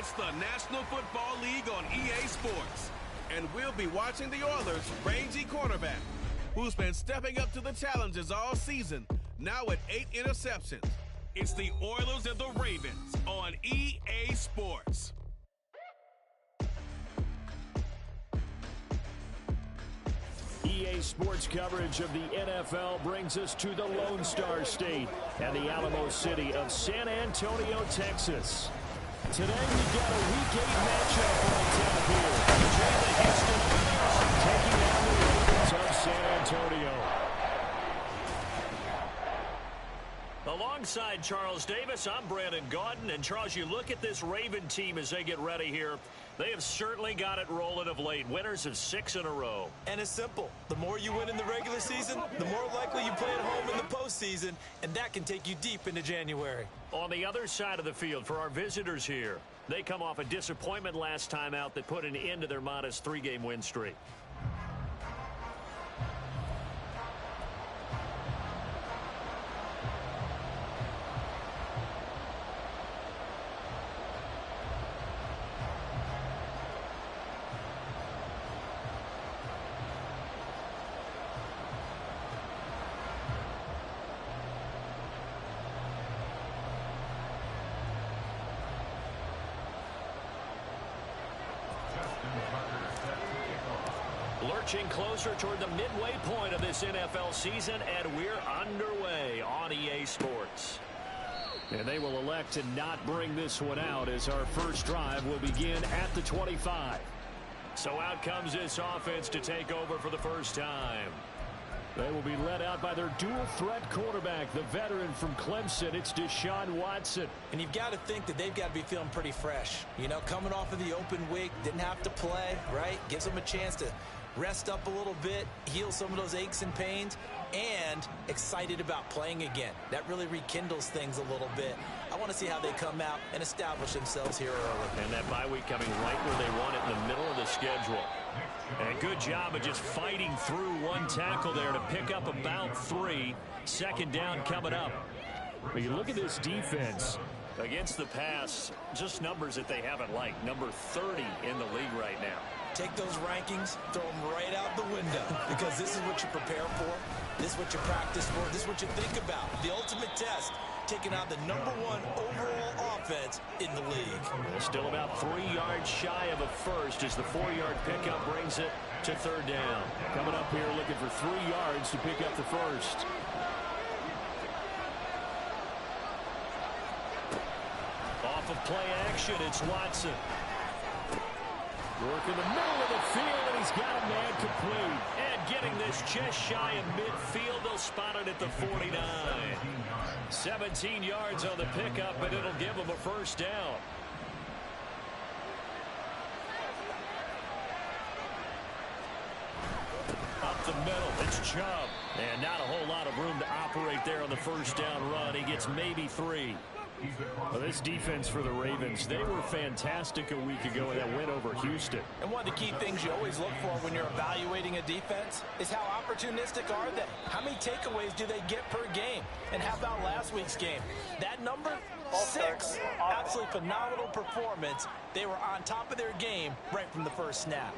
It's the National Football League on EA Sports. And we'll be watching the Oilers' rangy cornerback, who's been stepping up to the challenges all season, now with 8 interceptions. It's the Oilers and the Ravens on EA Sports. EA Sports coverage of the NFL brings us to the Lone Star State and the Alamo City of San Antonio, Texas. Today we got a Week 8 matchup on tap here. The Houston Oilers taking on the Ravens of San Antonio. Alongside Charles Davis, I'm Brandon Gaudin. And Charles, you look at this Raven team as they get ready here. They have certainly got it rolling of late. Winners of 6 in a row. And it's simple. The more you win in the regular season, the more likely you play at home in the postseason, and that can take you deep into January. On the other side of the field for our visitors here, they come off a disappointment last time out that put an end to their modest 3-game win streak. Lurching closer toward the midway point of this NFL season, and we're underway on EA Sports. And they will elect to not bring this one out as our first drive will begin at the 25. So out comes this offense to take over for the first time. They will be led out by their dual-threat quarterback, the veteran from Clemson. It's Deshaun Watson. And you've got to think that they've got to be feeling pretty fresh. You know, coming off of the open week, didn't have to play, right? Gives them a chance to rest up a little bit, heal some of those aches and pains, and excited about playing again. That really rekindles things a little bit. I want to see how they come out and establish themselves here early. And that bye week coming right where they want it, in the middle of the schedule. And good job of just fighting through one tackle there to pick up about 3. Second down coming up. When you look at this defense, against the pass, just numbers that they haven't liked. Number 30 in the league right now. Take those rankings, throw them right out the window, because this is what you prepare for, this is what you practice for, this is what you think about. The ultimate test, taking out the #1 overall offense in the league. Still about 3 yards shy of a first as the 4-yard pickup brings it to third down. Coming up here looking for 3 yards to pick up the first. Off of play action, it's Watson. Work in the middle of the field, and he's got a man complete. And getting this just shy of midfield, they'll spot it at the 49. 17 yards on the pickup, and it'll give them a first down. Up the middle, it's Chubb. And not a whole lot of room to operate there on the first down run. He gets maybe 3. Well, this defense for the Ravens, they were fantastic a week ago in that win over Houston. And one of the key things you always look for when you're evaluating a defense is how opportunistic are they? How many takeaways do they get per game? And how about last week's game? That number, 6. Absolutely phenomenal performance. They were on top of their game right from the first snap.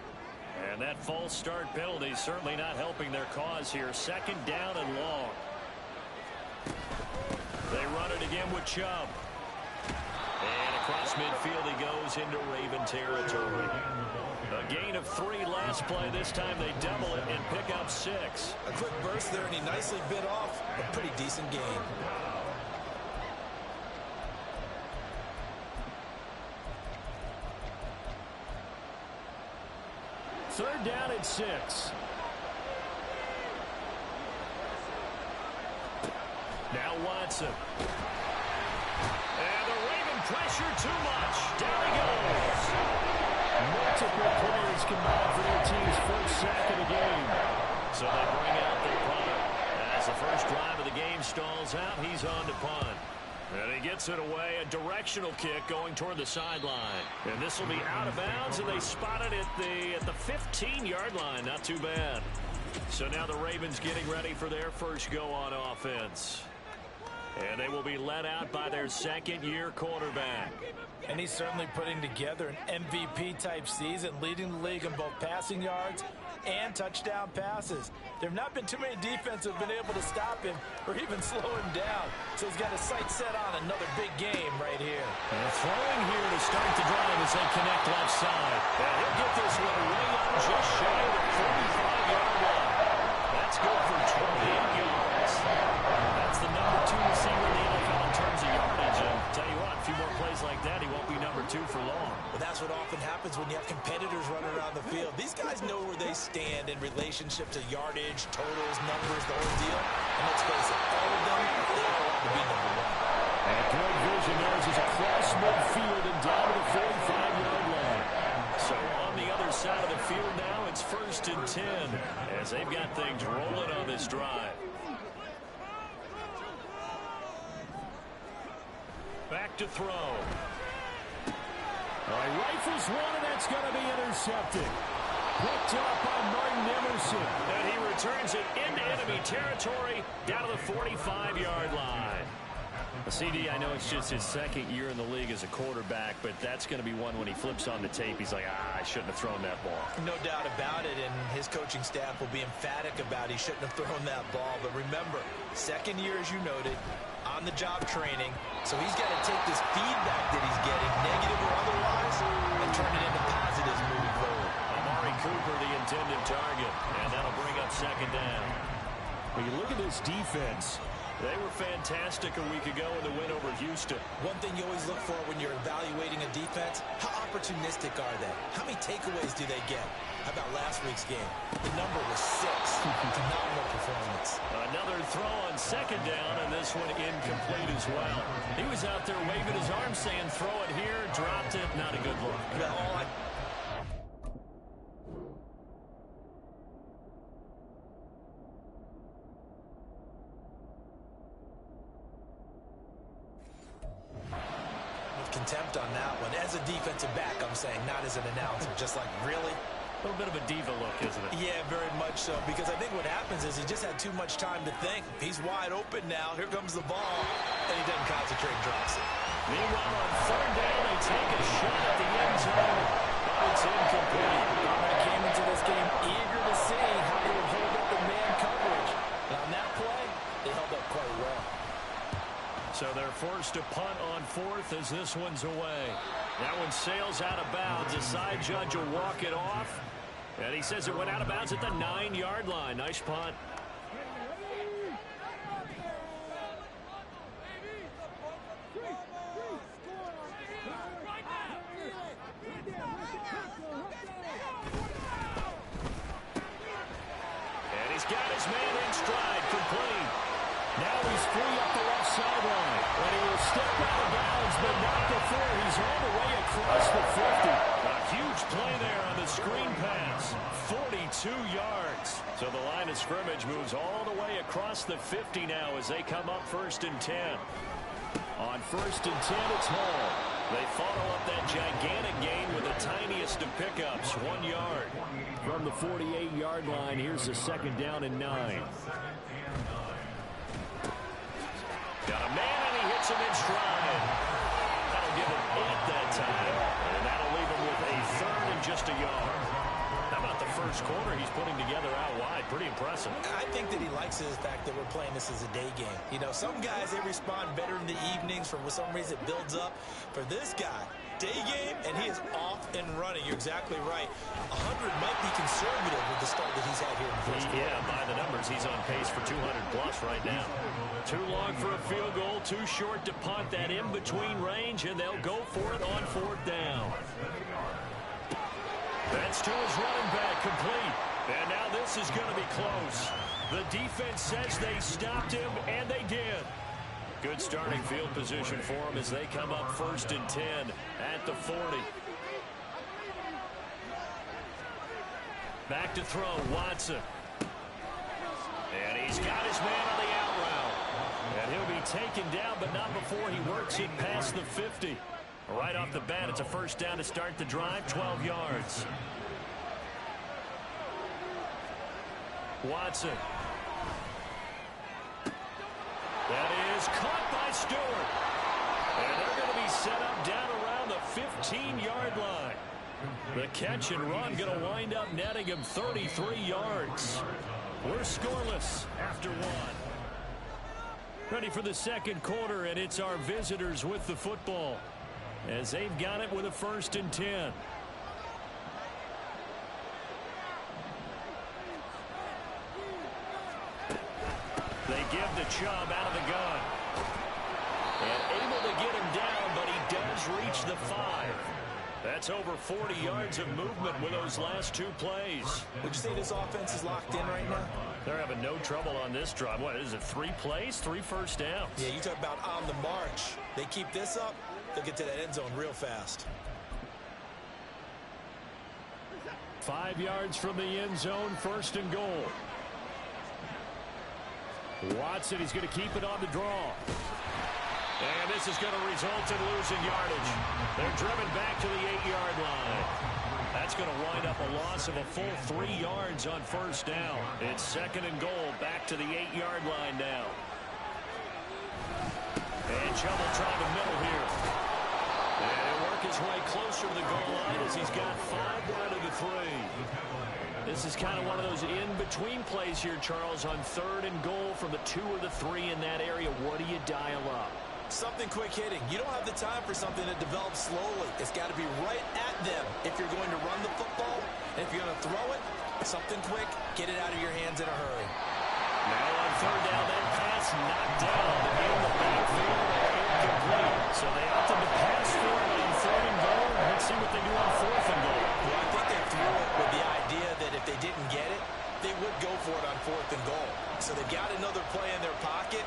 And that false start penalty certainly not helping their cause here. Second down and long. They run it again with Chubb. And across midfield he goes into Raven territory. A gain of 3 last play. This time they double it and pick up 6. A quick burst there, and he nicely bit off a pretty decent gain. Third down and 6. Now Watson. And the Raven pressure too much. Down he goes. Multiple players combined for their team's first sack of the game. So they bring out their punter. As the first drive of the game stalls out, he's on to punt. And he gets it away, a directional kick going toward the sideline. And this will be out of bounds, and they spot it at the 15-yard line. Not too bad. So now the Ravens getting ready for their first go on offense. And they will be led out by their second-year quarterback. And he's certainly putting together an MVP-type season, leading the league in both passing yards and touchdown passes. There have not been too many defenses who have been able to stop him or even slow him down. So he's got his sights set on another big game right here. And throwing here to start the drive as they connect left side. And he'll get this one way up just shy of the 45-yard line. That's good for 28 yards. That's the number 2 receiver in the NFL in terms of yardage. And tell you what, a few more plays like that, he won't be number 2 for long. Well, that's what often happens when you have competitors running around the field. These guys know where they stand in relationship to yardage, totals, numbers, the whole deal. And let's face it, all of them, they all want to be number 1. And great vision there as he's across midfield and down to the 45-yard line. So on the other side of the field now, it's 1st and 10 as they've got things rolling on this drive. Back to throw. All right, rifles one, and that's going to be intercepted. Picked up by Martin Emerson. And he returns it into enemy territory down to the 45-yard line. CD, I know it's just his second year in the league as a quarterback, but that's going to be one when he flips on the tape. He's like, I shouldn't have thrown that ball. No doubt about it, and his coaching staff will be emphatic about he shouldn't have thrown that ball. But remember, second year, as you noted, on-the-job training, so he's got to take this feedback that he's getting, negative or otherwise, and turn it into positives moving forward. Amari Cooper, the intended target, and that'll bring up 2nd down. When you look at this defense, they were fantastic a week ago in the win over Houston. One thing you always look for when you're evaluating a defense, how opportunistic are they? How many takeaways do they get? How about last week's game? The number was 6. Phenomenal performance. Another throw on 2nd down, and this one incomplete as well. He was out there waving his arm saying, throw it here, dropped it, not a good look. Contempt on that one. As a defensive back, I'm saying, not as an announcer. Just like, really? A little bit of a diva look, isn't it? Yeah, very much so. Because I think what happens is he just had too much time to think. He's wide open now. Here comes the ball. And he doesn't concentrate, drops it. Meanwhile, on 3rd down, they take a shot at the end zone. But it's incomplete. I came into this game eager to see how they would hold up in man coverage. And on that play, they held up quite well. So they're forced to punt on 4th as this one's away. That one sails out of bounds. The side judge will walk it off. And he says it went out of bounds at the 9-yard line. Nice punt. And he's got his man in stride, complete. now he's free up the left sideline. And he will step out of bounds, but not before he's all the way across the 50. A huge play there on the screen pass. 42 yards. So the line of scrimmage moves all the way across the 50 now as they come up 1st and 10. On 1st and 10, it's Hall. They follow up that gigantic gain with the tiniest of pickups, 1 yard. From the 48-yard line, here's the 2nd down and 9. Got a man, and he hits him in stride. That'll give him 8 that time, and that'll leave him with a 3rd and just a yard. How about the first quarter he's putting together out wide? Pretty impressive. I think that he likes the fact that we're playing this as a day game. You know, some guys, they respond better in the evenings. For some reason, it builds up. For this guy, day game, and he is off and running. You're exactly right. 100 might be conservative with the start that he's had here in the first quarter. Yeah, by the numbers, he's on pace for 200-plus right now. Too long for a field goal, too short to punt that in-between range, and they'll go for it on 4th down. That's to his running back, complete. And now this is going to be close. The defense says they stopped him, and they did. Good starting field position for him as they come up 1st and 10 at the 40. Back to throw, Watson. And he's got his man on the out route. And he'll be taken down, but not before he works it past the 50. Right off the bat, it's a 1st down to start the drive, 12 yards. Watson. That is caught by Stewart. And they're going to be set up down around the 15-yard line. The catch and run going to wind up netting him 33 yards. We're scoreless after one. Ready for the second quarter, and it's our visitors with the football as they've got it with a 1st and 10. They give the Chubb out of the gun. And able to get him down, but he does reach the 5. That's over 40 yards of movement with those last 2 plays. Would you say this offense is locked in right now? They're having no trouble on this drive. What is it, 3 plays, 3 first downs? Yeah, you talk about on the march. They keep this up, they'll get to that end zone real fast. 5 yards from the end zone, 1st and goal. Watson, he's going to keep it on the draw. And this is going to result in losing yardage. They're driven back to the 8-yard line. That's going to wind up a loss of a full 3 yards on 1st down. It's 2nd and goal, back to the 8-yard line now. And Chubb will try the middle here. And he'll work his way closer to the goal line as he's got 5 down to the 3. This is kind of one of those in-between plays here, Charles, on 3rd and goal from the 2 or the 3 in that area. What do you dial up? Something quick hitting. You don't have the time for something that develops slowly. It's got to be right at them if you're going to run the football. And if you're going to throw it, something quick, get it out of your hands in a hurry. Now on 3rd down, that pass knocked down. In the backfield, incomplete. So they opted to pass for it on 3rd and goal. Let's see what they do on 4th and goal. Well, I think they threw it with the idea that if they didn't get it, they would go for it on 4th and goal. So they've got another play in their pocket.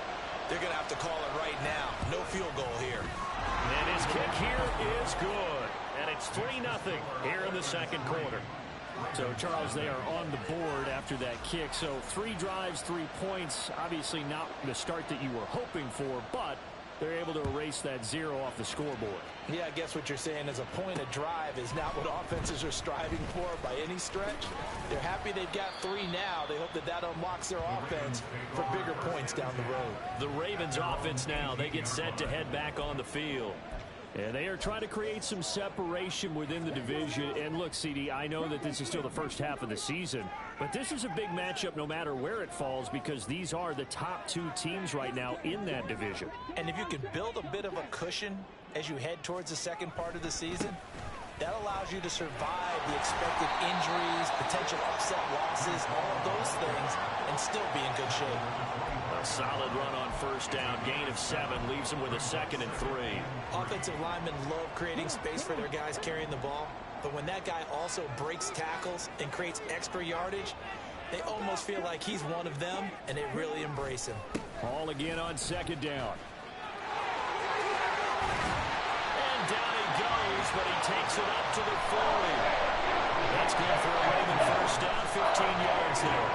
They're going to have to call it right now. No field goal here. And his kick here is good. And it's 3-0 here in the second quarter. So, Charles, they are on the board after that kick. So 3 drives, 3 points. Obviously not the start that you were hoping for, but they're able to erase that 0 off the scoreboard. Yeah, I guess what you're saying is a point of drive is not what offenses are striving for by any stretch. They're happy they've got 3 now. They hope that that unlocks their offense for bigger points down the road. The Ravens offense now, they get set to head back on the field. And they are trying to create some separation within the division. And look, CD, I know that this is still the first half of the season, but this is a big matchup no matter where it falls because these are the top 2 teams right now in that division. And if you can build a bit of a cushion as you head towards the second part of the season, that allows you to survive the expected injuries, potential upset losses, all of those things, and still be in good shape. A solid run on 1st down. Gain of 7 leaves them with a 2nd and 3. Offensive linemen love creating space for their guys carrying the ball, but when that guy also breaks tackles and creates extra yardage, they almost feel like he's one of them, and they really embrace him. Ball again on 2nd down. And down he goes, but he takes it up to the 40. That's good for a Raven 1st down, 15 yards there.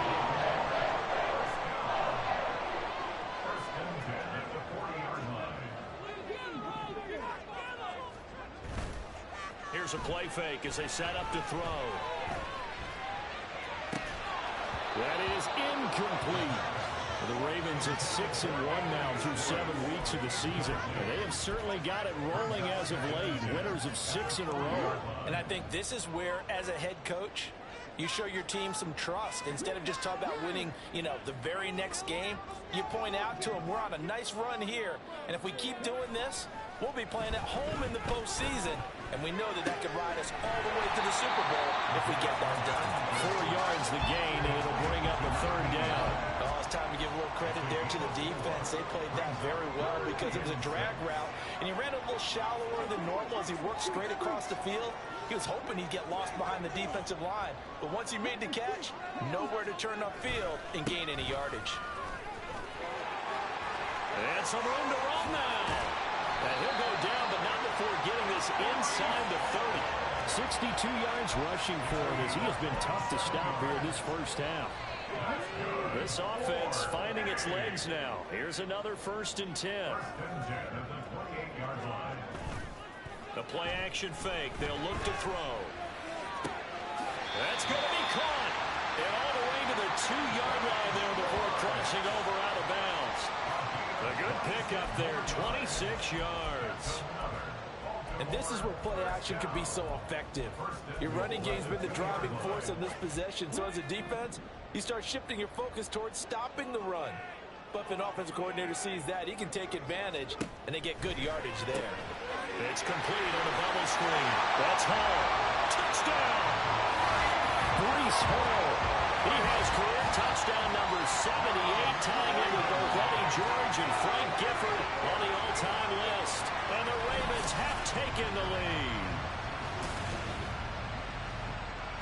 Here's a play fake as they set up to throw. That is incomplete. The Ravens at 6-1 now through 7 weeks of the season. And they have certainly got it rolling as of late. Winners of 6 in a row. And I think this is where, as a head coach, you show your team some trust. Instead of just talking about winning, the very next game, you point out to them, we're on a nice run here. And if we keep doing this, we'll be playing at home in the postseason. And we know that could ride us all the way to the Super Bowl if we get that done. 4 yards the gain, and it'll bring up a 3rd down. Oh, it's time to give a little credit there to the defense. They played that very well because it was a drag route, and he ran a little shallower than normal as he worked straight across the field. He was hoping he'd get lost behind the defensive line, but once he made the catch, nowhere to turn upfield and gain any yardage. And some room to run now. And he'll go down, but not before getting this inside the 30. 62 yards rushing for him as he has been tough to stop here this first half. This offense finding its legs now. Here's another 1st and 10. The play action fake. They'll look to throw. That's going to be caught. And all the way to the 2-yard line there before crossing over out of bounds. The pickup there, 26 yards. And this is where play action can be so effective. Your running game's been the driving force on this possession, so as a defense, you start shifting your focus towards stopping the run. But if an offensive coordinator sees that, he can take advantage, and they get good yardage there. It's complete on a bubble screen. That's Hall. Touchdown! Breece Hall. He has career touchdown number 78, tying in with both Eddie George and Frank Gifford on the all-time list. And the Ravens have taken the lead.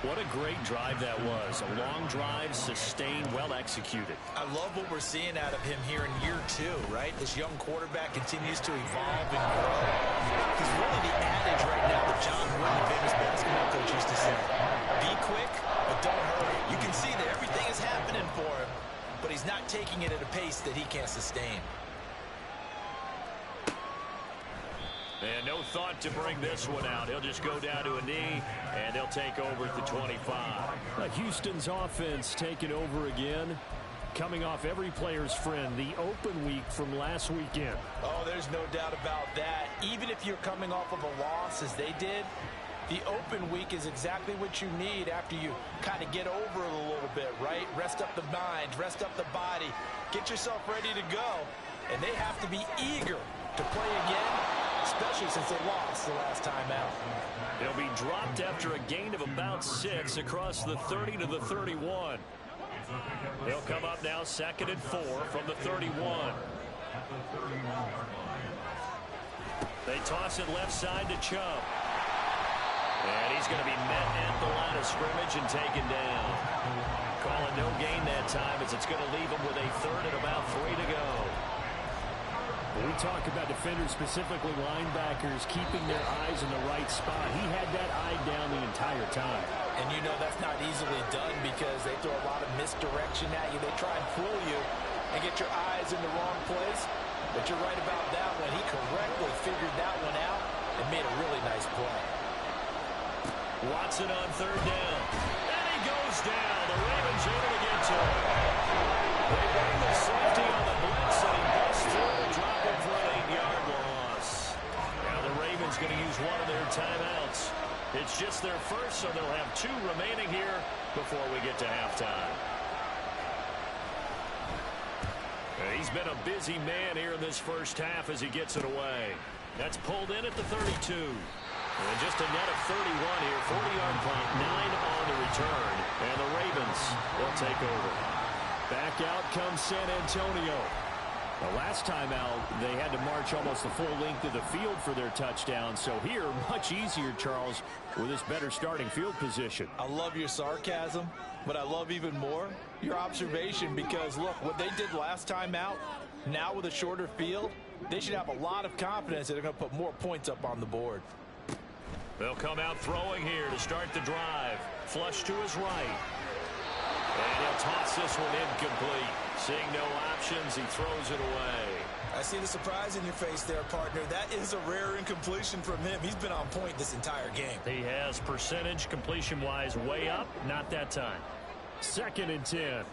What a great drive that was. A long drive, sustained, well executed. I love what we're seeing out of him here in year 2, right? This young quarterback continues to evolve and grow. He's really the adage right now that John Wooden, famous basketball coach, used to say. Be quick, but don't hurry. You can see that everything is happening for him, but he's not taking it at a pace that he can't sustain. And no thought to bring this one out. He'll just go down to a knee, and they'll take over at the 25. Houston's offense taking over again. Coming off every player's friend, the open week from last weekend. Oh, there's no doubt about that. Even if you're coming off of a loss, as they did, the open week is exactly what you need after you kind of get over it a little bit, right? Rest up the mind, rest up the body, get yourself ready to go. And they have to be eager to play again, especially since they lost the last time out. They'll be dropped after a gain of about 6 across the 30 to the 31. They'll come up now 2nd and 4 from the 31. They toss it left side to Chubb. And he's going to be met at the line of scrimmage and taken down. Calling no gain that time as it's going to leave him with a 3rd and about 3 to go. We talk about defenders, specifically linebackers, keeping their eyes in the right spot. He had that eye down the entire time. And you know that's not easily done because they throw a lot of misdirection at you. They try and fool you and get your eyes in the wrong place. But you're right about that one. He correctly figured that one out and made a really nice play. Watson on 3rd down. And he goes down. The Ravens able to get to him. They bring the safety on the blitz, and he busts through, dropping for an 8-yard loss. Now the Ravens going to use one of their timeouts. It's just their first, so they'll have 2 remaining here before we get to halftime. He's been a busy man here in this first half as he gets it away. That's pulled in at the 32. And just a net of 31 here, 40-yard punt, 9 on the return. And the Ravens will take over. Back out comes San Antonio. The last time out, they had to march almost the full length of the field for their touchdown. So here, much easier, Charles, with this better starting field position. I love your sarcasm, but I love even more your observation because, look, what they did last time out, now with a shorter field, they should have a lot of confidence that they're going to put more points up on the board. They'll come out throwing here to start the drive. Flush to his right. And he'll toss this one incomplete. Seeing no options, he throws it away. I see the surprise in your face there, partner. That is a rare incompletion from him. He's been on point this entire game. He has percentage completion-wise way up. Not that time. 2nd and 10.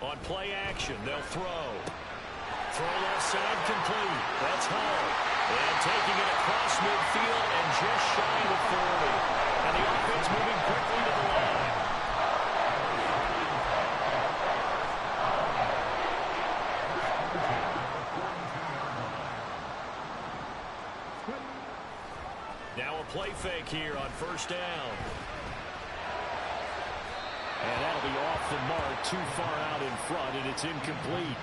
On play action, they'll throw. Throw left side complete. That's Hall. And taking it across midfield and just shy of 40. And the offense moving quickly to the line. Now a play fake here on 1st down. And that'll be off the mark, too far out in front, and it's incomplete.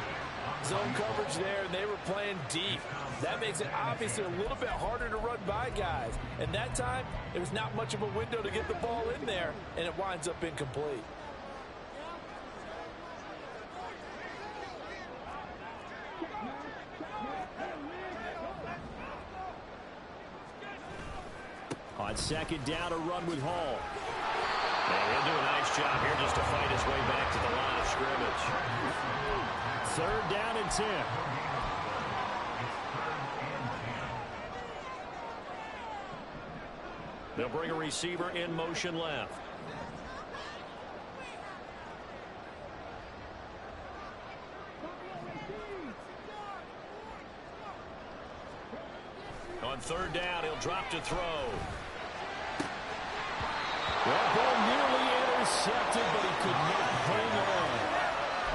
Zone coverage there, and they were playing deep. That makes it obviously a little bit harder to run by guys. And that time, there was not much of a window to get the ball in there, and it winds up incomplete. On 2nd down, a run with Hall. And he'll do a nice job here just to fight his way back to the line of scrimmage. 3rd down and 10. They'll bring a receiver in motion left. drop to throw. That ball nearly intercepted, but he could not hang on.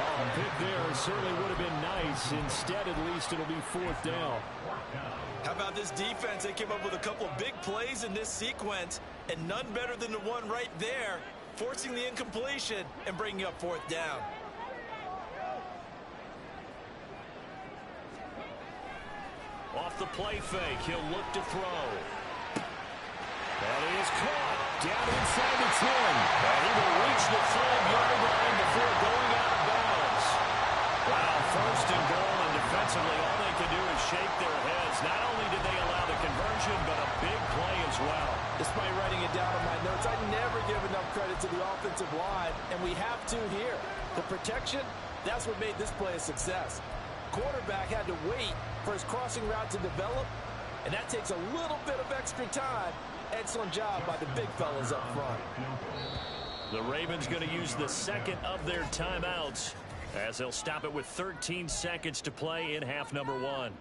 Oh, pick there certainly would have been nice. Instead, at least, it'll be 4th down. How about this defense? They came up with a couple of big plays in this sequence, and none better than the one right there, forcing the incompletion and bringing up 4th down. Off the play fake, he'll look to throw. And he is caught down inside the 10. And he will reach the 5-yard line before going out of bounds. Wow, 1st and goal, and defensively all they can do is shake their heads. Not only did they allow the conversion, but a big play as well. Despite writing it down on my notes, I never give enough credit to the offensive line, and we have to here. The protection, that's what made this play a success. Quarterback had to wait for his crossing route to develop, and that takes a little bit of extra time. Excellent job by the big fellas up front. The Ravens going to use the second of their timeouts as they'll stop it with 13 seconds to play in half number 1.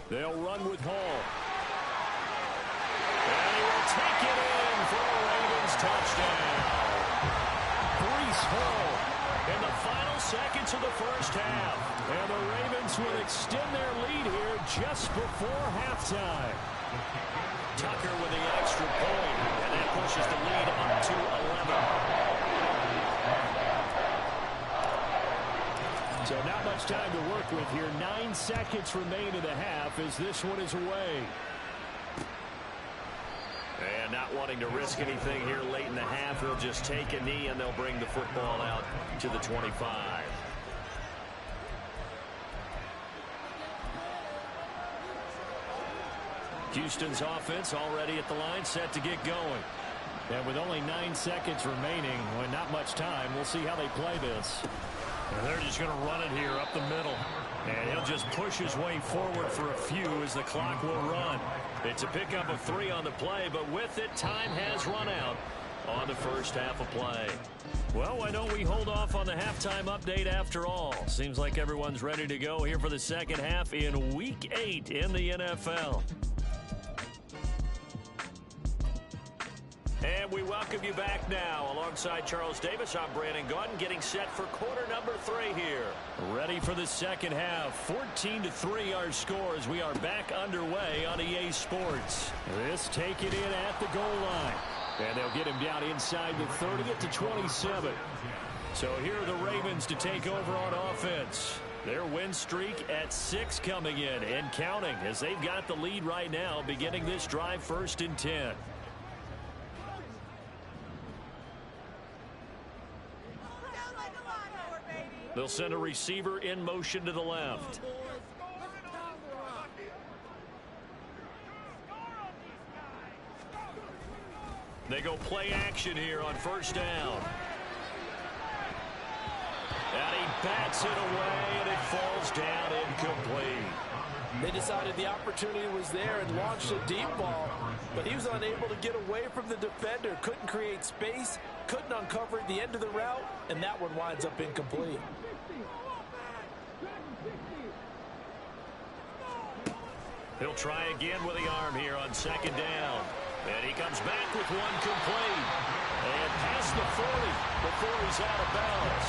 They'll run with Hall. And he will take it in for a Ravens touchdown. Breece Hall in the final seconds of the first half. And the Ravens will extend their lead here just before halftime. Tucker with the extra point, and that pushes the lead up to 11. So not much time to work with here. 9 seconds remain in the half as this one is away. And not wanting to risk anything here late in the half, they'll just take a knee and they'll bring the football out to the 25. Houston's offense already at the line, set to get going. And with only 9 seconds remaining, well, not much time, we'll see how they play this. And they're just going to run it here up the middle. And he'll just push his way forward for a few as the clock will run. It's a pickup of 3 on the play, but with it, time has run out on the first half of play. Well, why don't we hold off on the halftime update after all? Seems like everyone's ready to go here for the second half in Week 8 in the NFL. And we welcome you back now. Alongside Charles Davis, I'm Brandon Gaudin, getting set for quarter number 3 here. Ready for the second half. 14-3 our score as we are back underway on EA Sports. This take it in at the goal line. And they'll get him down inside the 30 at the 27. So here are the Ravens to take over on offense. Their win streak at 6 coming in and counting as they've got the lead right now, beginning this drive 1st and 10. They'll send a receiver in motion to the left. They go play action here on 1st down. And he bats it away, and it falls down incomplete. They decided the opportunity was there and launched a deep ball, but he was unable to get away from the defender, couldn't create space, couldn't uncover the end of the route, and that one winds up incomplete. He'll try again with the arm here on 2nd down. And he comes back with one complete. And past the 40 before he's out of bounds.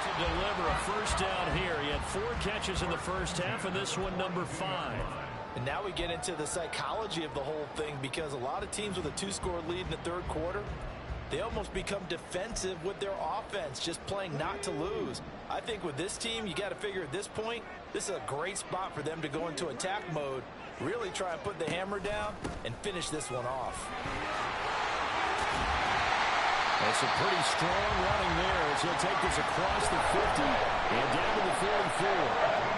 To deliver a 1st down here. He had 4 catches in the first half, and this one number 5. And now we get into the psychology of the whole thing, because a lot of teams with a 2-score lead in the 3rd quarter, they almost become defensive with their offense, just playing not to lose. I think with this team, you got to figure at this point, this is a great spot for them to go into attack mode, really try and put the hammer down and finish this one off. That's a pretty strong running there as he'll take this across the 50 and down to the 44.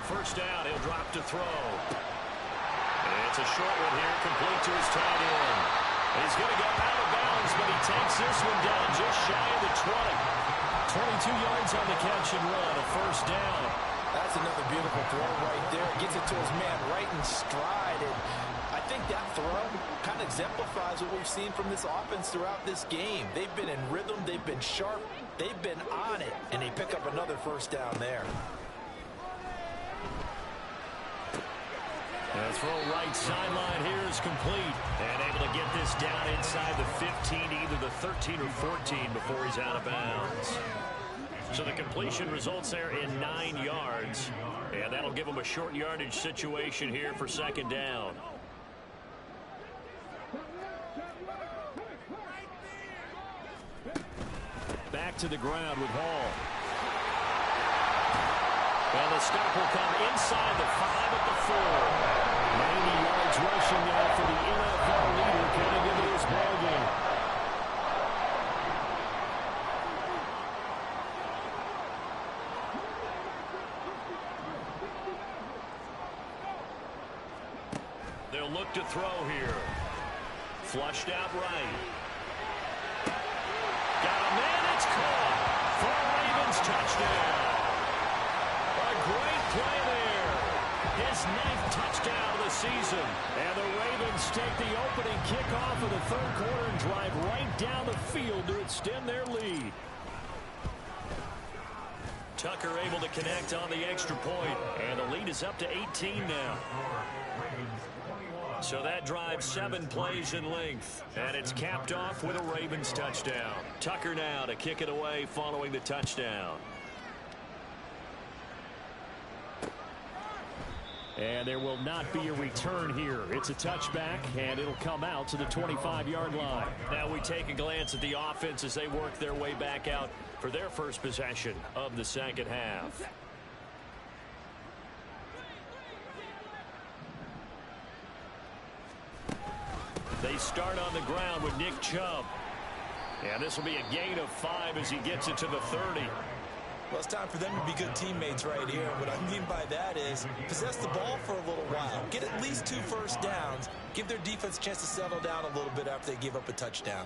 first down. He'll drop to throw. It's a short one here, complete to his tight end. He's going to go out of bounds, but he takes this one down just shy of the 20. 22 yards on the catch and run, a first down. That's another beautiful throw right there. Gets it to his man right in stride. And I think that throw kind of exemplifies what we've seen from this offense throughout this game. They've been in rhythm. They've been sharp. They've been on it. And they pick up another first down there. The throw right sideline here is complete. And able to get this down inside the 15, either the 13 or 14 before he's out of bounds. So the completion results there in 9 yards. And that'll give him a short yardage situation here for second down. Back to the ground with Hall. And the stop will come inside the 5 at the 4. 90 yards rushing now for the NFL leader coming into this ballgame. They'll look to throw here. Flushed out right. Got a man, it's caught for a Ravens touchdown. A great play there. His 9th touchdown of the season. And the Ravens take the opening kickoff of the third quarter and drive right down the field to extend their lead. Tucker able to connect on the extra point, and the lead is up to 18 now. So that drives 7 plays in length, and it's capped off with a Ravens touchdown. Tucker now to kick it away following the touchdown. And there will not be a return here. It's a touchback, and it'll come out to the 25-yard line. Now we take a glance at the offense as they work their way back out for their first possession of the second half. They start on the ground with Nick Chubb. And this will be a gain of 5 as he gets it to the 30. Well, it's time for them to be good teammates right here. What I mean by that is possess the ball for a little while. Get at least 2 first downs. Give their defense a chance to settle down a little bit after they give up a touchdown.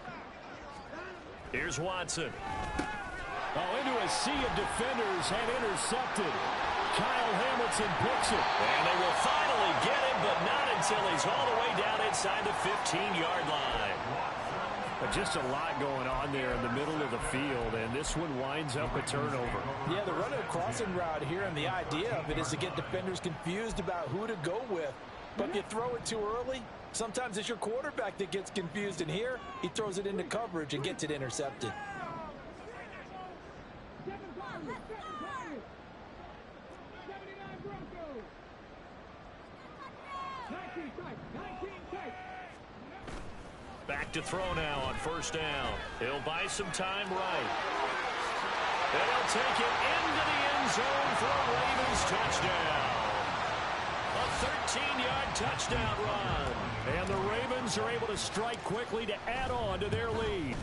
Here's Watson. Oh, into a sea of defenders and intercepted. Kyle Hamilton picks it. And they will finally get him, but not until he's all the way down inside the 15-yard line. Just a lot going on there in the middle of the field, and this one winds up a turnover. Yeah, they're running a crossing route here, and the idea of it is to get defenders confused about who to go with. But if you throw it too early, sometimes it's your quarterback that gets confused, and here he throws it into coverage and gets it intercepted. Back to throw now on first down. He'll buy some time right. And he'll take it into the end zone for a Ravens touchdown. A 13-yard touchdown run. And the Ravens are able to strike quickly to add on to their lead.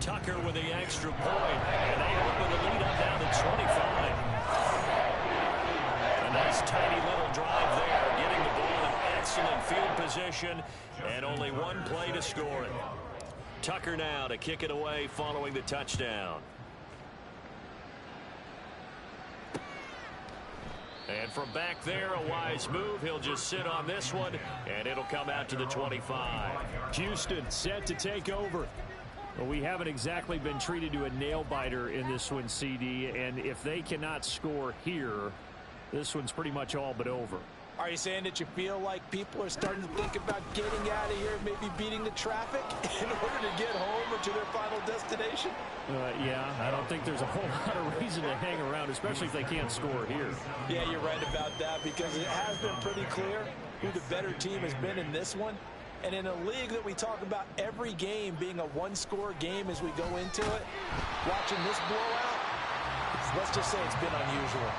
Tucker with the extra point. And they open the lead up down to 25. A nice tiny little drive there, getting the ball in excellent field position, and only 1 play to score it. Tucker now to kick it away following the touchdown. And from back there, a wise move. He'll just sit on this one, and it'll come out to the 25. Houston set to take over. Well, we haven't exactly been treated to a nail-biter in this one, CD, and if they cannot score here, this one's pretty much all but over. Are you saying that you feel like people are starting to think about getting out of here, maybe beating the traffic in order to get home or to their final destination? Yeah, I don't think there's a whole lot of reason to hang around, especially if they can't score here. Yeah, you're right about that, because it has been pretty clear who the better team has been in this one. And in a league that we talk about every game being a one-score game as we go into it, watching this blowout, let's just say it's been unusual.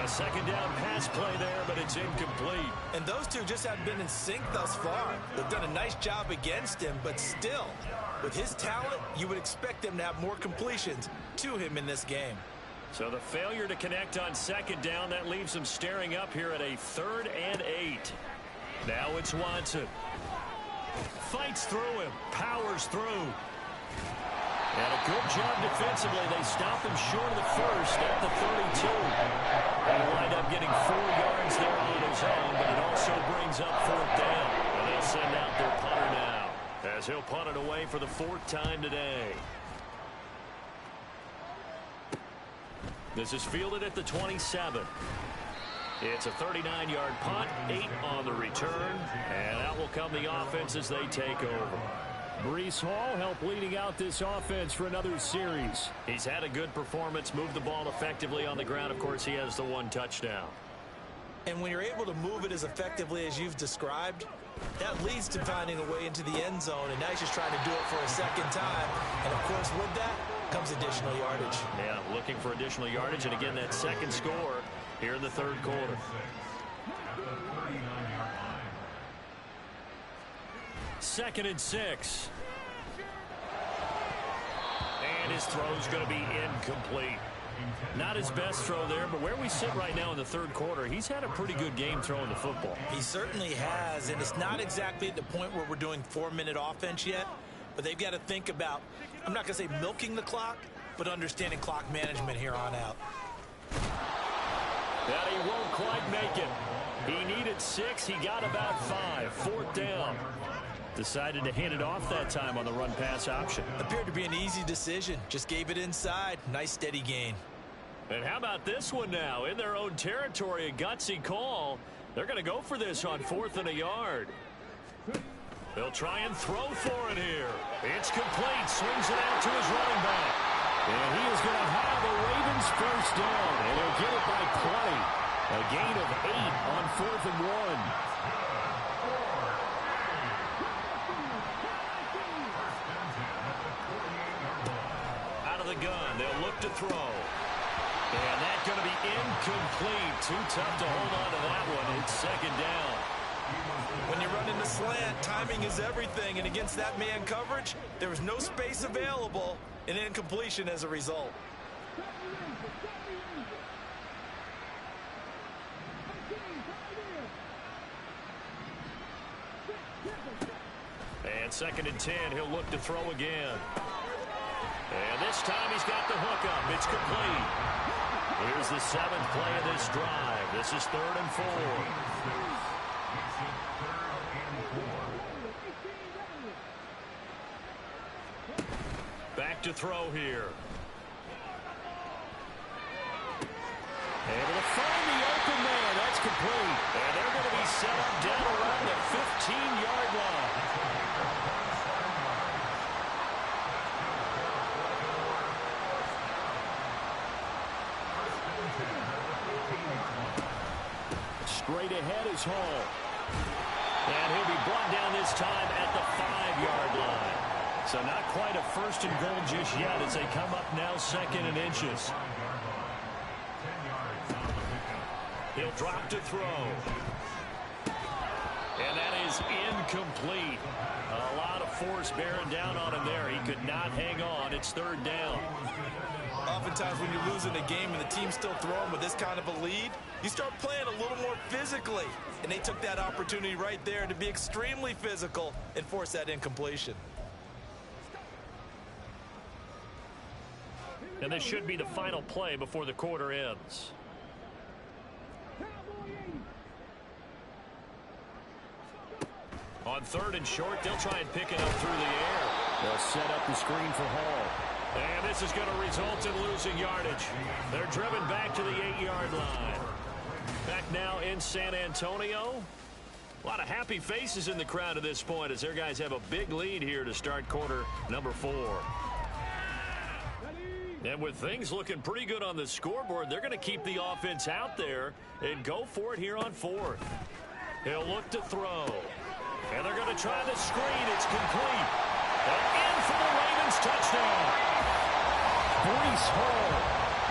A second down pass play there, but it's incomplete. And those two just haven't been in sync thus far. They've done a nice job against him, but still, with his talent, you would expect them to have more completions to him in this game. So the failure to connect on second down, that leaves him staring up here at a 3rd and 8. Now it's Watson. Fights through him, powers through. And a good job defensively. They stop him short of the first at the 32. He'll wind up getting 4 yards there on his own, but it also brings up 4th down. And they'll send out their punter now, as he'll punt it away for the 4th time today. This is fielded at the 27. It's a 39-yard punt, 8 on the return, and out will come the offense as they take over. Breece Hall helped leading out this offense for another series. He's had a good performance, moved the ball effectively on the ground. Of course, he has the 1 touchdown. And when you're able to move it as effectively as you've described, that leads to finding a way into the end zone, and now he's just trying to do it for a second time. And, of course, with that comes additional yardage. Yeah, looking for additional yardage, and again, that second score here in the 3rd quarter. Second and 6. And his throw's going to be incomplete. Not his best throw there, but where we sit right now in the 3rd quarter, he's had a pretty good game throwing the football. He certainly has, and it's not exactly at the point where we're doing 4-minute offense yet, but they've got to think about, I'm not going to say milking the clock, but understanding clock management here on out. That he won't quite make it. He needed 6. He got about 5. 4th down. Decided to hand it off that time on the run-pass option. Appeared to be an easy decision. Just gave it inside. Nice steady gain. And how about this one now? In their own territory, a gutsy call. They're going to go for this on 4th and a yard. They'll try and throw for it here. It's complete. Swings it out to his running back. And he is going to have the Ravens first down. And he'll get it by 20. A gain of 8 on 4th and 1. The gun. They'll look to throw. And that's going to be incomplete. Too tough to hold on to that one. It's 2nd down. When you run in the slant, timing is everything. And against that man coverage, there was no space available. An incompletion as a result. And 2nd and 10. He'll look to throw again. And this time he's got the hook up. It's complete. Here's the 7th play of this drive. This is 3rd and 4. Back to throw here. Able to find the open man. That's complete. And they're going to be set up down around the 15-yard line. Straight ahead is Hall. And he'll be brought down this time at the 5-yard line. So not quite a 1st and goal just yet as they come up now 2nd and inches. He'll drop to throw. And that is incomplete. A lot of force bearing down on him there. He could not hang on. It's 3rd down. Oftentimes when you're losing a game and the team's still throwing with this kind of a lead, you start playing a little more physically. And they took that opportunity right there to be extremely physical and force that incompletion. And this should be the final play before the quarter ends. On 3rd and short, they'll try and pick it up through the air. They'll set up the screen for Hall. And this is going to result in losing yardage. They're driven back to the 8-yard line. Back now in San Antonio. A lot of happy faces in the crowd at this point as their guys have a big lead here to start quarter number 4. And with things looking pretty good on the scoreboard, they're going to keep the offense out there and go for it here on 4th. He'll look to throw. And they're going to try the screen. It's complete. And in for the Ravens touchdown. Breece Hall.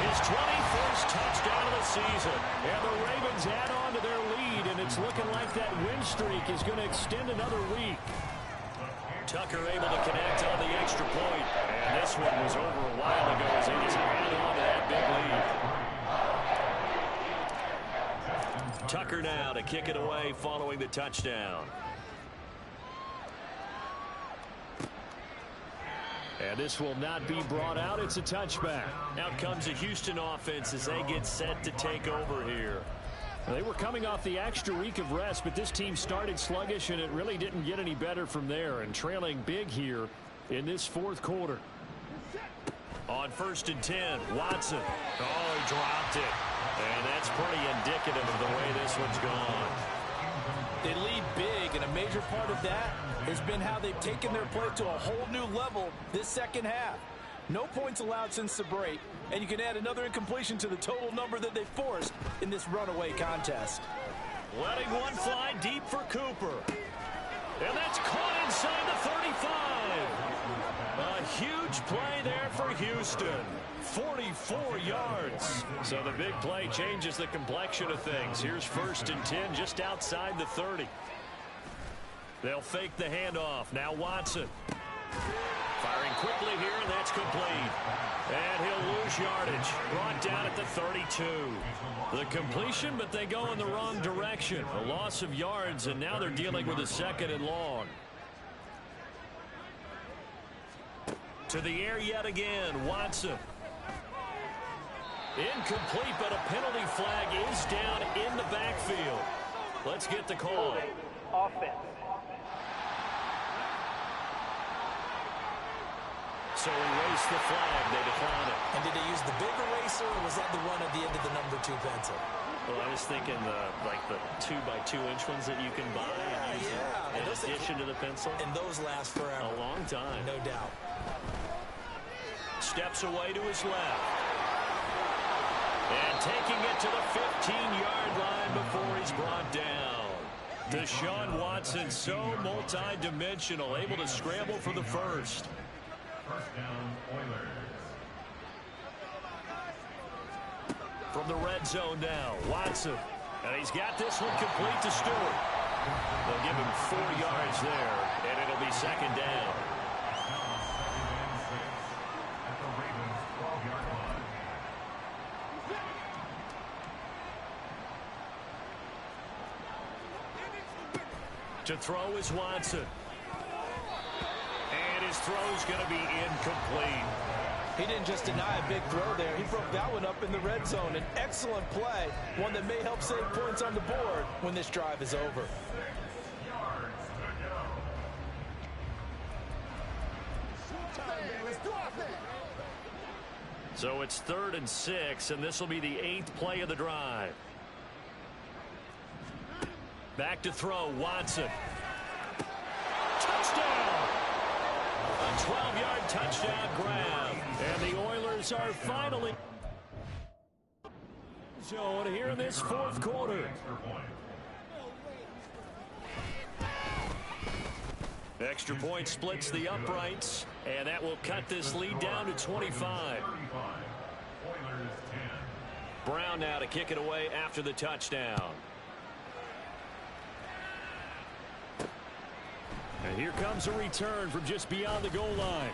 His 21st touchdown of the season. And the Ravens add on to their lead, and it's looking like that win streak is going to extend another week. Tucker able to connect on the extra point. And this one was over a while ago as they just held on to that a big lead. Tucker now to kick it away following the touchdown. And this will not be brought out. It's a touchback. Out comes the Houston offense as they get set to take over here. They were coming off the extra week of rest, but this team started sluggish, and it really didn't get any better from there, and trailing big here in this fourth quarter. On 1st and 10, Watson. Oh, he dropped it. And that's pretty indicative of the way this one's gone. They lead big, and a major part of that has been how they've taken their play to a whole new level this second half. No points allowed since the break, and you can add another incompletion to the total number that they forced in this runaway contest. Letting one fly deep for Cooper. And that's caught inside the 35. A huge play there for Houston. 44 yards. So the big play changes the complexion of things. Here's 1st and 10 just outside the 30. They'll fake the handoff. Now Watson. Firing quickly here, and that's complete. And he'll lose yardage. Brought down at the 32. The completion, but they go in the wrong direction. A loss of yards, and now they're dealing with a 2nd and long. To the air yet again, Watson. Incomplete, but a penalty flag is down in the backfield. Let's get the call. Offense. So erase the flag. They decline it. And did they use the big eraser, or was that the one at the end of the number 2 pencil? Well, I was thinking the 2x2-inch ones that you can buy in addition to the pencil. And those last forever. A long time. No doubt. Steps away to his left. And taking it to the 15-yard line before he's brought down. Deshaun Watson, so multi-dimensional, able to scramble for the first. From the red zone now, Watson. And he's got this one complete to Stewart. They'll give him 4 yards there, and it'll be 2nd down. To throw is Watson. And his throw's going to be incomplete. He didn't just deny a big throw there. He broke that one up in the red zone. An excellent play, one that may help save points on the board when this drive is over. So it's 3rd and 6, and this will be the 8th play of the drive. Back to throw, Watson. Touchdown! A 12-yard touchdown grab. And the Oilers are finally zone here in this fourth quarter. Extra point splits the uprights, and that will cut this lead down to 25. Brown now to kick it away after the touchdown. And here comes a return from just beyond the goal line.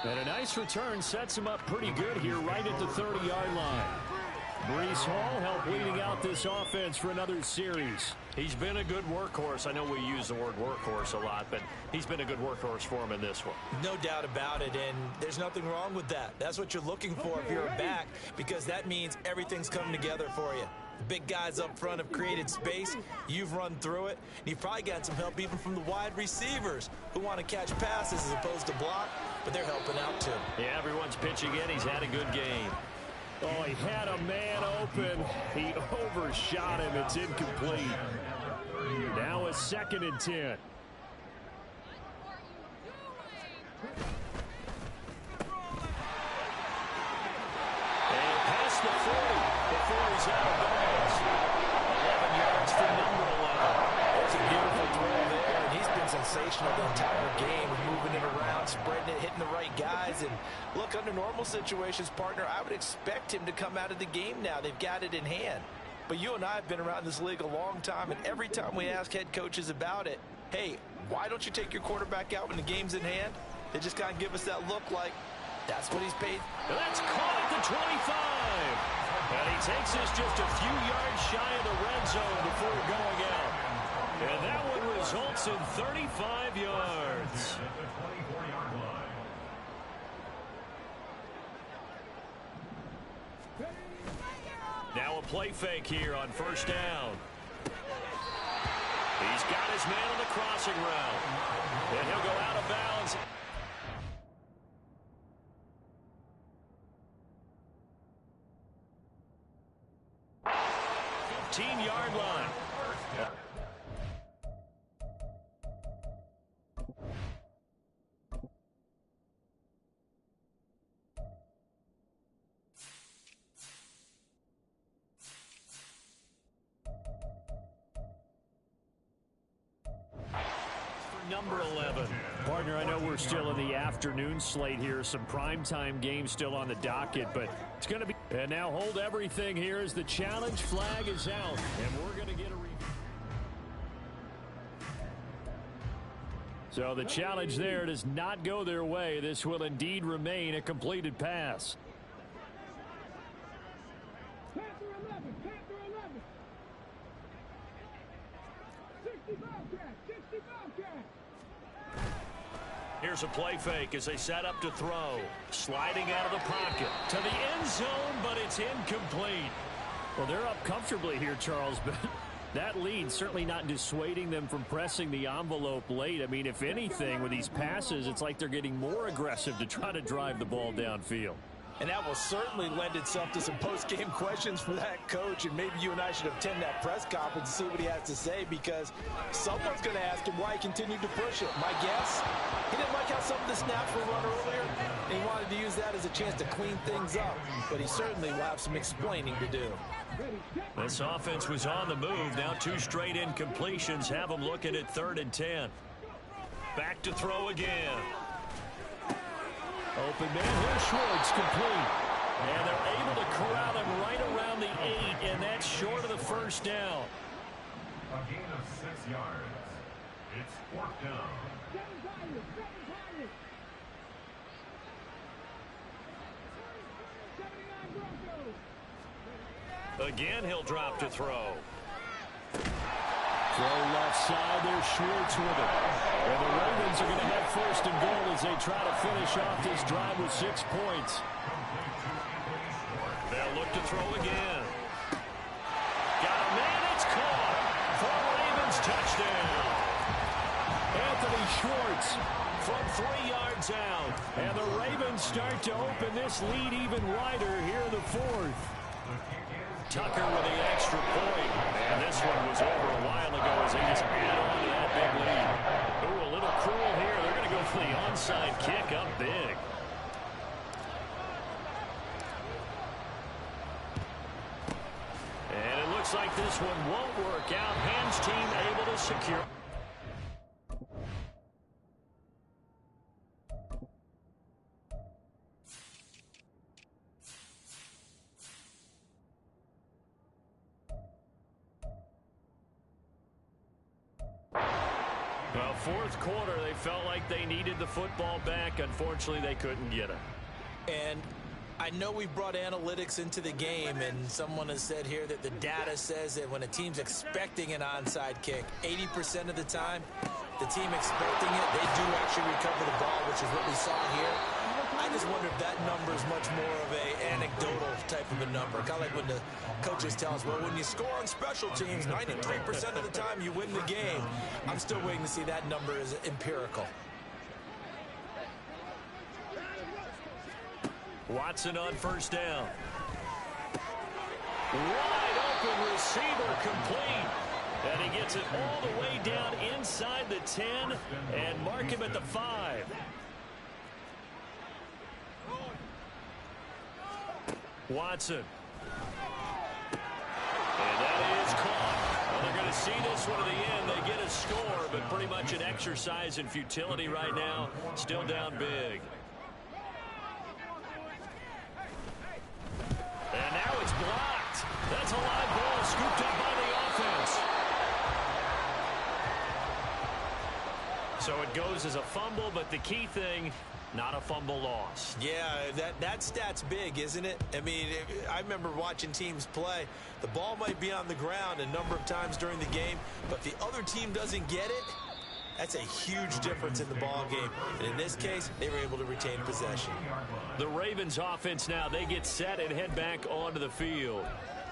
And a nice return sets him up pretty good here right at the 30-yard line. Breece Hall helped leading out this offense for another series. He's been a good workhorse. I know we use the word workhorse a lot, but he's been a good workhorse for him in this one. No doubt about it, and there's nothing wrong with that. That's what you're looking for if you're a back, because that means everything's coming together for you. The big guys up front have created space. You've run through it. And you've probably got some help even from the wide receivers who want to catch passes as opposed to block, but they're helping out too. Yeah, everyone's pitching in. He's had a good game. Oh, he had a man open. He overshot him. It's incomplete. Now a 2nd and 10. And past the 40 before he's out of bounds. 11 yards for number 11. There's a beautiful throw there, and he's been sensational the entire game, moving it around, spreading it, hitting the right guys. And look, under normal situations, partner, I would expect him to come out of the game now. They've got it in hand. But you and I have been around this league a long time, and every time we ask head coaches about it, hey, why don't you take your quarterback out when the game's in hand? They just kind of give us that look like, That's what he's paid. That's caught at the 25. And he takes this just a few yards shy of the red zone before going out. And that one results in 35 yards. Now a play fake here on first down. He's got his man on the crossing route. And he'll go out of bounds. 15-yard line. Number 11. Partner, I know we're still in the afternoon slate here. Some primetime games still on the docket, but it's going to be... And now hold everything here as the challenge flag is out. And we're going to get a... So the challenge there does not go their way. This will indeed remain a completed pass. Here's a play fake as they set up to throw. Sliding out of the pocket to the end zone, but it's incomplete. Well, they're up comfortably here, Charles, but that lead certainly not dissuading them from pressing the envelope late. I mean, if anything, with these passes, it's like they're getting more aggressive to try to drive the ball downfield. And that will certainly lend itself to some post-game questions for that coach. And maybe you and I should attend that press conference and see what he has to say, because someone's going to ask him why he continued to push it. My guess, he didn't like how some of the snaps were run earlier, and he wanted to use that as a chance to clean things up. But he certainly will have some explaining to do. This offense was on the move. Now 2 straight incompletions have them looking at 3rd and 10. Back to throw again. Open man, here's Schwartz, complete. And they're able to corral him right around the 8, and that's short of the first down. A gain of 6 yards. It's 4th down. Again, he'll drop to throw. Throw left side, there's Schwartz with it. And the Ravens are going to have 1st and goal as they try to finish off this drive with 6 points. They'll look to throw again. Got a man, it's caught for a Ravens touchdown. Anthony Schwartz From 3 yards out. And the Ravens start to open this lead even wider here in the 4th. Tucker with the extra point. And this one was over a while ago as they just add on to that big lead. Ooh, a little cruel here. They're going to go for the onside kick up big. And it looks like this one won't work out. Ham's team able to secure. Well, 4th quarter, they felt like they needed the football back. Unfortunately, they couldn't get it. And I know we brought analytics into the game, and someone has said here that the data says that when a team's expecting an onside kick, 80% of the time, the team expecting it, they do actually recover the ball, which is what we saw here. I just wonder if that number is much more of a anecdotal type of a number. Kind of like when the coaches tell us, well, when you score on special teams, 93% of the time you win the game. I'm still waiting to see that number is empirical. Watson on 1st down. Wide open receiver complete. And he gets it all the way down inside the 10 and mark him at the 5. Watson. And that is caught. Well, they're going to see this one to the end. They get a score, but pretty much an exercise in futility right now. Still down big. And now it's blocked. That's a live ball scooped up by the offense. So it goes as a fumble, but the key thing, not a fumble loss. Yeah, that stat's big, isn't it? I mean, I remember watching teams play. The ball might be on the ground a number of times during the game, but if the other team doesn't get it, that's a huge difference in the ball game. And in this case, they were able to retain possession. The Ravens offense now, they get set and head back onto the field.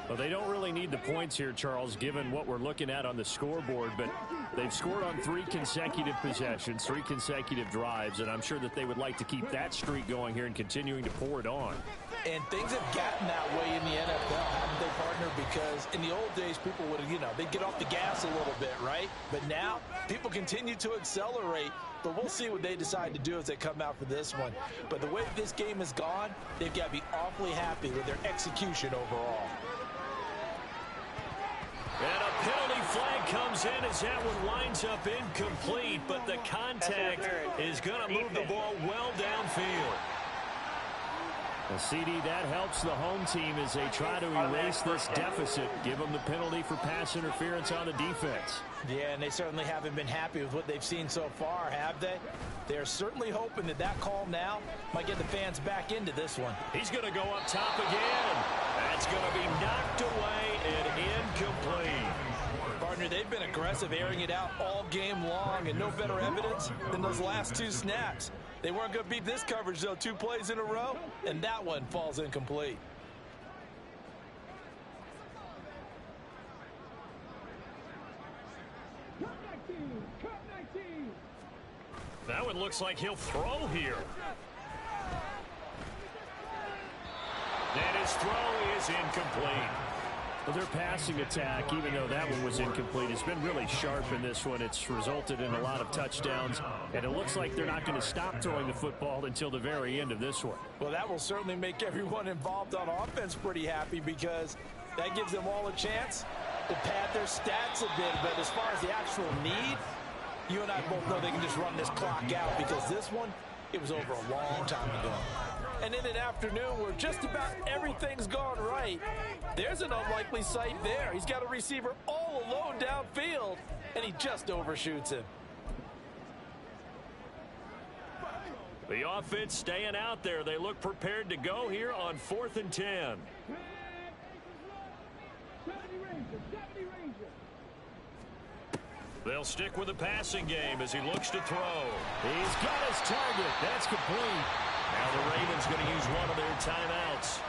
Well, they don't really need the points here, Charles, given what we're looking at on the scoreboard, but they've scored on 3 consecutive possessions, 3 consecutive drives, and I'm sure that they would like to keep that streak going here and continuing to pour it on. And things have gotten that way in the NFL, haven't they, partner? Because in the old days, people would, they'd get off the gas a little bit, right? But now, people continue to accelerate. But we'll see what they decide to do as they come out for this one. But the way this game has gone, they've got to be awfully happy with their execution overall. And a penalty flag comes in as that one winds up incomplete, but the contact is going to move the ball well downfield. Well, CD, that helps the home team as they try to erase this deficit. Give them the penalty for pass interference on the defense. Yeah, and they certainly haven't been happy with what they've seen so far, have they? They're certainly hoping that that call now might get the fans back into this one. He's going to go up top again. That's going to be knocked away and incomplete. Partner, they've been aggressive, airing it out all game long, and no better evidence than those last 2 snaps. They weren't going to beat this coverage, though, 2 plays in a row, and that one falls incomplete. That one looks like he'll throw here. And his throw is incomplete. Well, their passing attack, even though that one was incomplete, has been really sharp in this one. It's resulted in a lot of touchdowns, and it looks like they're not going to stop throwing the football until the very end of this one. Well, that will certainly make everyone involved on offense pretty happy because that gives them all a chance to pad their stats a bit. But as far as the actual need, you and I both know they can just run this clock out because this one, it was over a long time ago. And in an afternoon where just about everything's gone right, there's an unlikely sight there. He's got a receiver all alone downfield, and he just overshoots him. The offense staying out there. They look prepared to go here on 4th and 10. They'll stick with the passing game as he looks to throw. He's got his target. That's complete. Now the Ravens going to use one of their timeouts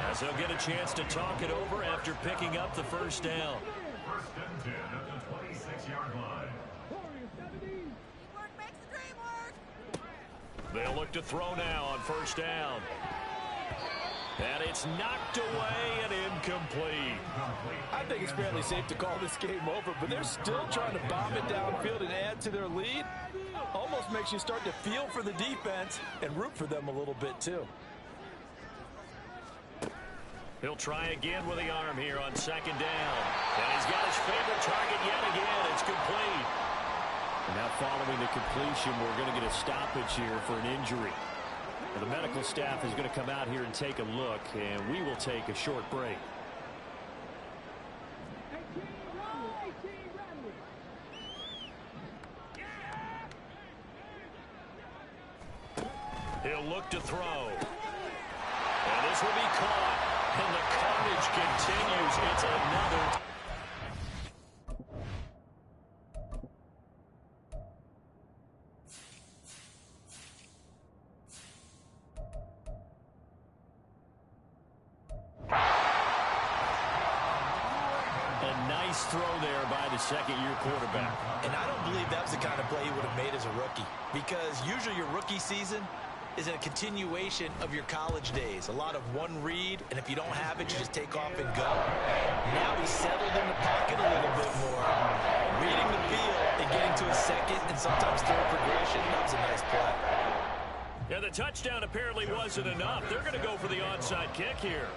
as they'll get a chance to talk it over after picking up the first down. 1st and 10 at the 26-yard line. They'll look to throw now on 1st down. And it's knocked away and incomplete. I think it's fairly safe to call this game over, but they're still trying to bomb it downfield and add to their lead. Almost makes you start to feel for the defense and root for them a little bit, too. He'll try again with the arm here on 2nd down. And he's got his favorite target yet again. It's complete. And now following the completion, we're going to get a stoppage here for an injury. The medical staff is going to come out here and take a look, and we will take a short break. He'll look to throw. And this will be caught. And the carnage continues. It's another. Throw there by the 2nd-year quarterback. And I don't believe that was the kind of play he would have made as a rookie, because usually your rookie season is a continuation of your college days. A lot of one read, and if you don't have it, you just take off and go. Now he's settled in the pocket a little bit more, reading the field and getting to a 2nd and sometimes 3rd progression. That was a nice play. Yeah, the touchdown apparently wasn't enough. They're going to go for the onside kick here.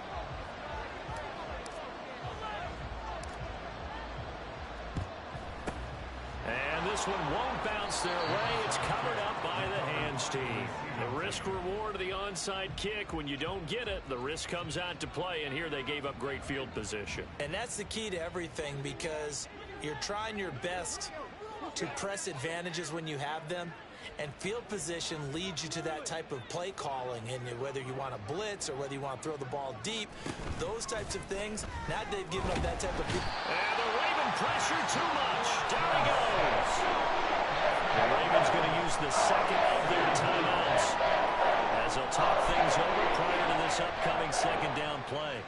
And this one won't bounce their way. It's covered up by the hands team. The risk reward of the onside kick. When you don't get it, the risk comes out to play, and here they gave up great field position. And that's the key to everything, because you're trying your best to press advantages when you have them, and field position leads you to that type of play calling. And whether you want to blitz or whether you want to throw the ball deep, those types of things, now they've given up that type of... And the Raven pressure too much. Down he goes. The Ravens going to use the second of their timeouts as they'll talk things over prior to this upcoming second down play.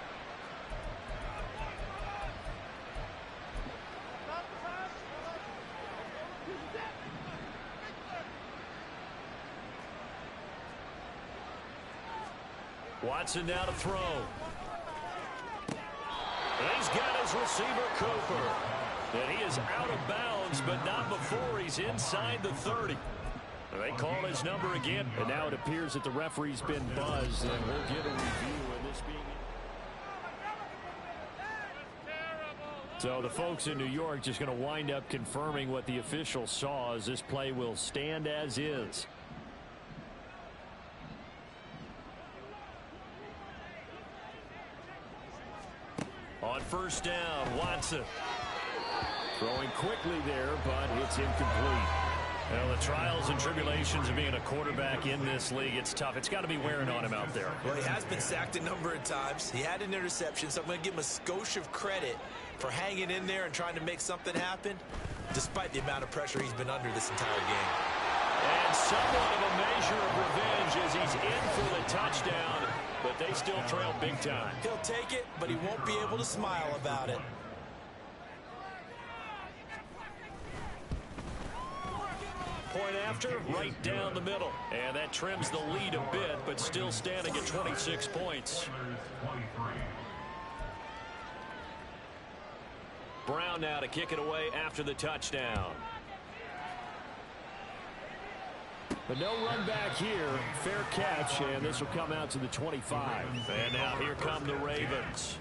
Watson now to throw. He's got his receiver, Cooper. And he is out of bounds, but not before he's inside the 30. They call his number again. And now it appears that the referee's been buzzed, and we'll get a review of this being... So the folks in New York just going to wind up confirming what the official saw, as this play will stand as is. On first down, Watson. Throwing quickly there, but it's incomplete. Well, the trials and tribulations of being a quarterback in this league, it's tough. It's got to be wearing on him out there. Well, he has been sacked a number of times. He had an interception, so I'm going to give him a skosh of credit for hanging in there and trying to make something happen, despite the amount of pressure he's been under this entire game. And somewhat of a measure of revenge as he's in for the touchdown, but they still trail big time. He'll take it, but he won't be able to smile about it. Point after, right down the middle. And that trims the lead a bit, but still standing at 26 points. Brown now to kick it away after the touchdown. But no run back here. Fair catch, and this will come out to the 25. And now here come the Ravens.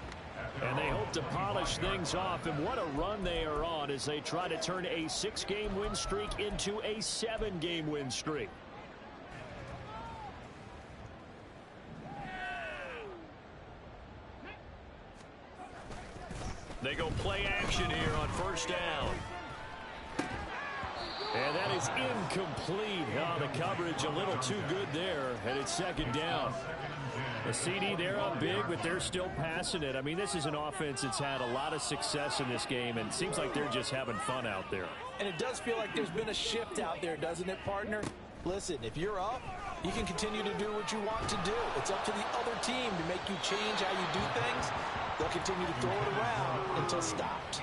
And they hope to polish things off, and what a run they are on as they try to turn a 6-game win streak into a 7-game win streak. They go play action here on first down. And that is incomplete. Oh, the coverage a little too good there, and it's second down. The CD, they're up big, but they're still passing it. I mean, this is an offense that's had a lot of success in this game, and it seems like they're just having fun out there. And it does feel like there's been a shift out there, doesn't it, partner? Listen, if you're up, you can continue to do what you want to do. It's up to the other team to make you change how you do things. They'll continue to throw it around until stopped.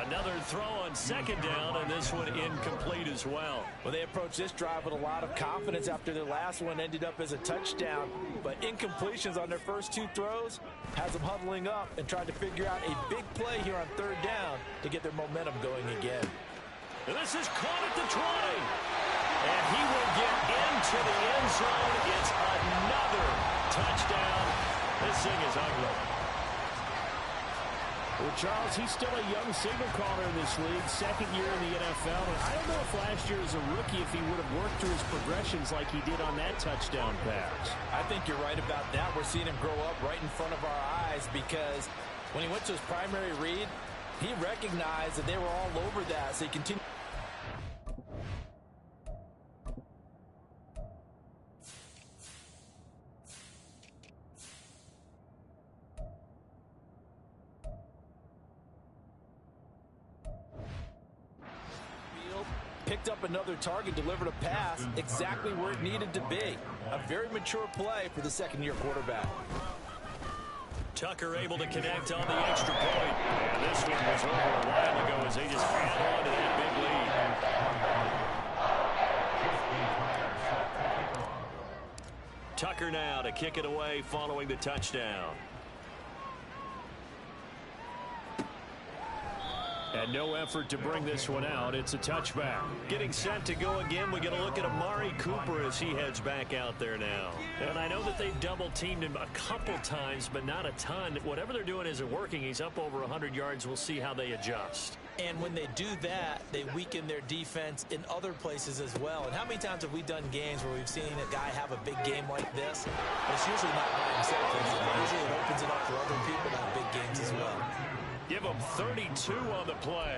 Another throw on second down, and this one incomplete as well. Well, they approached this drive with a lot of confidence after their last one ended up as a touchdown. But incompletions on their first two throws has them huddling up and trying to figure out a big play here on third down to get their momentum going again. And this is caught at the 20. And he will get into the end zone. It's another touchdown. This thing is ugly. Well, Charles, he's still a young signal caller in this league, second year in the NFL. And I don't know if last year as a rookie, if he would have worked through his progressions like he did on that touchdown pass. I think you're right about that. We're seeing him grow up right in front of our eyes because when he went to his primary read, he recognized that they were all over that. So he continued. Picked up another target, delivered a pass exactly where it needed to be. A very mature play for the second-year quarterback. Tucker able to connect on the extra point. And this one was over a while ago as they just add on to that big lead. Tucker now to kick it away following the touchdown. And no effort to bring this one out. It's a touchback. Getting set to go again. We get a look at Amari Cooper as he heads back out there now. And I know that they've double-teamed him a couple times, but not a ton. Whatever they're doing isn't working. He's up over 100 yards. We'll see how they adjust. And when they do that, they weaken their defense in other places as well. And how many times have we done games where we've seen a guy have a big game like this? It's usually not by himself. Usually it opens it up for other people to have big games as well. Give him 32 on the play.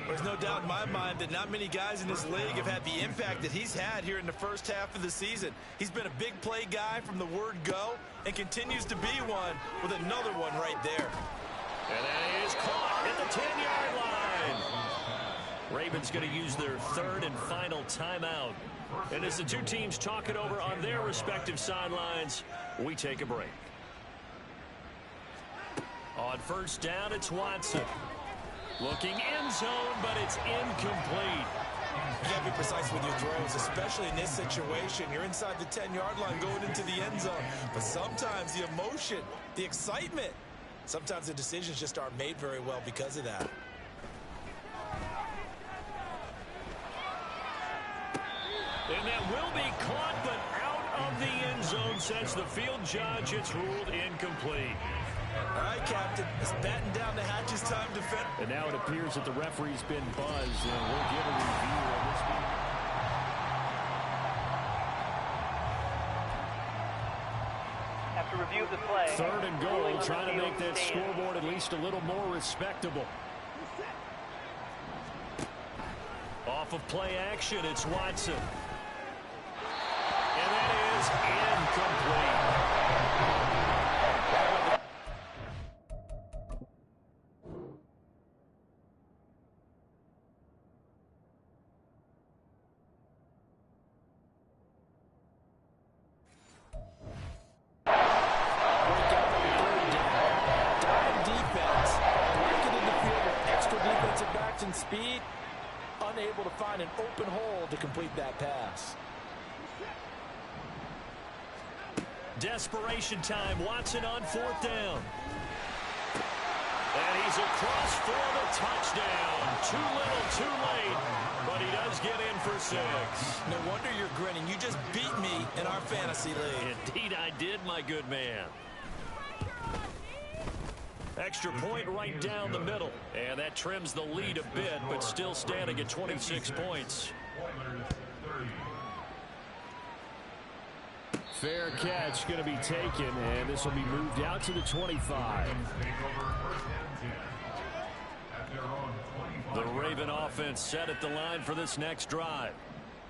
There's no doubt in my mind that not many guys in this league have had the impact that he's had here in the first half of the season. He's been a big play guy from the word go and continues to be one with another one right there. And that is caught at the 10-yard line. Ravens going to use their third and final timeout. And as the two teams talk it over on their respective sidelines, we take a break. On first down, it's Watson. Looking end zone, but it's incomplete. You got to be precise with your throws, especially in this situation. You're inside the 10-yard line going into the end zone. But sometimes the emotion, the excitement, sometimes the decisions just aren't made very well because of that. And that will be caught, but out of the end zone since the field judge, it's ruled incomplete. All right, Captain, it's batten down the hatches, time to defend. And now it appears that the referee's been buzzed, and we'll give a review of this game. After review of the play. Third and goal, trying to make that scoreboard at least a little more respectable. Off of play action, it's Watson. And that is incomplete. Speed, unable to find an open hole to complete that pass. Desperation time. Watson on fourth down. And he's across for the touchdown. Too little, too late, but he does get in for 6. No wonder you're grinning. You just beat me in our fantasy league. Indeed I did, my good man. Extra point right down the middle. And that trims the lead a bit, but still standing at 26 points. Fair catch going to be taken, and this will be moved out to the 25. The Raven offense set at the line for this next drive.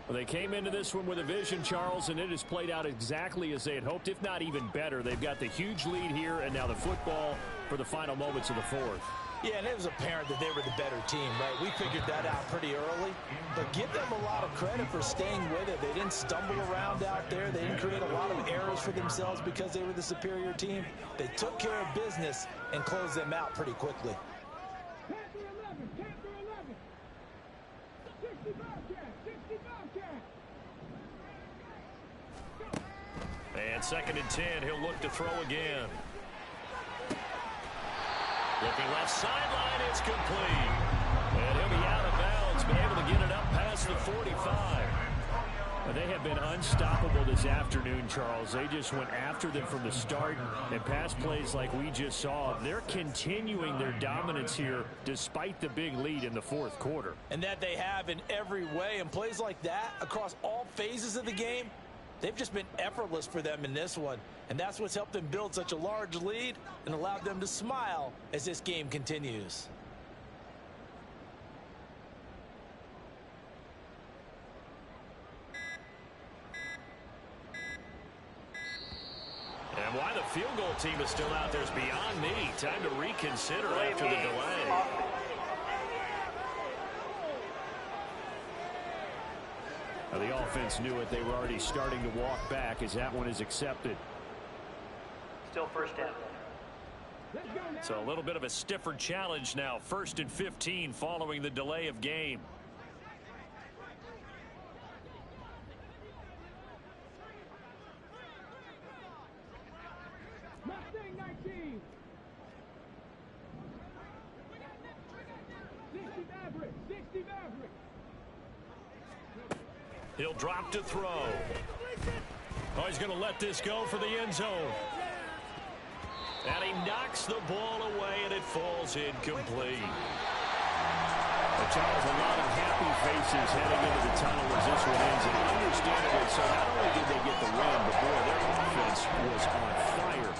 Well, they came into this one with a vision, Charles, and it has played out exactly as they had hoped, if not even better. They've got the huge lead here, and now the football for the final moments of the fourth. Yeah, and it was apparent that they were the better team, right? We figured that out pretty early, but give them a lot of credit for staying with it. They didn't stumble around out there. They didn't create a lot of errors for themselves because they were the superior team. They took care of business and closed them out pretty quickly. And 2nd and 10, he'll look to throw again. Looking left sideline, it's complete. And he'll be out of bounds, been able to get it up past the 45. They have been unstoppable this afternoon, Charles. They just went after them from the start, and pass plays like we just saw. They're continuing their dominance here despite the big lead in the fourth quarter. And that they have in every way, and plays like that across all phases of the game, they've just been effortless for them in this one. And that's what's helped them build such a large lead and allowed them to smile as this game continues. And why the field goal team is still out there is beyond me. Time to reconsider after the delay. Now the offense knew it. They were already starting to walk back as that one is accepted. Still first down. So a little bit of a stiffer challenge now. 1st and 15 following the delay of game. He'll drop to throw. Oh, he's going to let this go for the end zone. And he knocks the ball away, and it falls incomplete. But Charles, a lot of happy faces heading into the tunnel as this one ends. And understandably so, not only did they get the win, but boy, their offense was on fire.